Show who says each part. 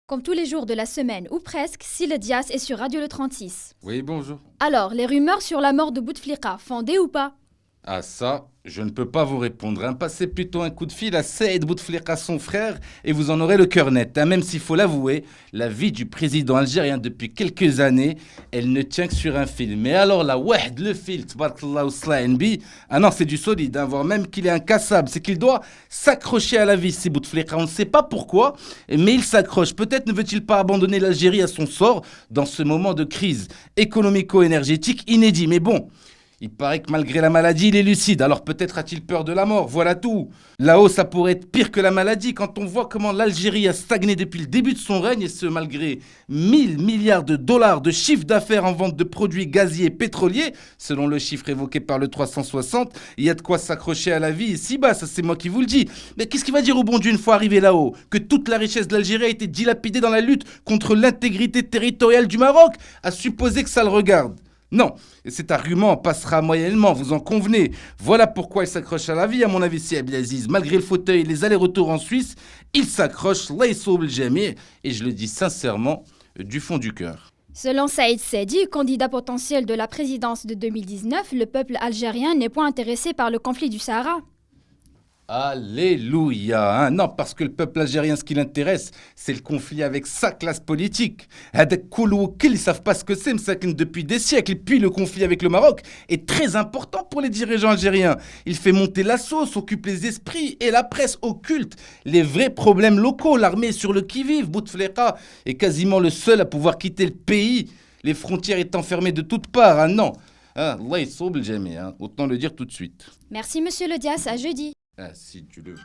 Speaker 1: Comme tous les jours de la semaine, ou presque, Sylla Dias est sur Radio Le 36.
Speaker 2: Oui, bonjour.
Speaker 1: Alors, les rumeurs sur la mort de Bouteflika, fondées ou pas?
Speaker 2: Ah ça, je ne peux pas vous répondre. Passez plutôt un coup de fil à Saïd Bouteflika, son frère, et vous en aurez le cœur net. Même s'il faut l'avouer, la vie du président algérien depuis quelques années, elle ne tient que sur un fil. Mais alors là, Wahed, le fil, tabarakallah ou Slahenbi, ah non, c'est du solide, voire même qu'il est incassable. C'est qu'il doit s'accrocher à la vie, c'est Bouteflika. On ne sait pas pourquoi, mais il s'accroche. Peut-être ne veut-il pas abandonner l'Algérie à son sort dans ce moment de crise économico-énergétique inédit. Mais bon... Il paraît que malgré la maladie, il est lucide, alors peut-être a-t-il peur de la mort, voilà tout. Là-haut, ça pourrait être pire que la maladie quand on voit comment l'Algérie a stagné depuis le début de son règne, et ce malgré 1000 milliards de dollars de chiffre d'affaires en vente de produits gaziers et pétroliers, selon le chiffre évoqué par le 360, il y a de quoi s'accrocher à la vie ici-bas, ça c'est moi qui vous le dis. Mais qu'est-ce qu'il va dire au bon Dieu une fois arrivé là-haut? Que toute la richesse de l'Algérie a été dilapidée dans la lutte contre l'intégrité territoriale du Maroc? À supposer que ça le regarde. Non, et cet argument passera moyennement, vous en convenez. Voilà pourquoi il s'accroche à la vie, à mon avis, si Abdelaziz. Malgré le fauteuil et les allers-retours en Suisse, il s'accroche, là il sauve le jamais, et je le dis sincèrement, du fond du cœur.
Speaker 1: Selon Saïd Saidi, candidat potentiel de la présidence de 2019, le peuple algérien n'est point intéressé par le conflit du Sahara.
Speaker 2: Alléluia, non, parce que le peuple algérien, ce qui l'intéresse, c'est le conflit avec sa classe politique. Hadek Kouloukil, ils savent pas ce que c'est, Msakin, depuis des siècles. Et puis le conflit avec le Maroc est très important pour les dirigeants algériens. Il fait monter la sauce, occupe les esprits, et la presse occulte les vrais problèmes locaux. L'armée est sur le qui-vive. Bouteflika est quasiment le seul à pouvoir quitter le pays, les frontières étant fermées de toutes parts. Ah non, Allah il sauve le jamais, autant le dire tout de suite.
Speaker 1: Merci Monsieur Le Dias, à jeudi.
Speaker 2: Ah, si tu le veux.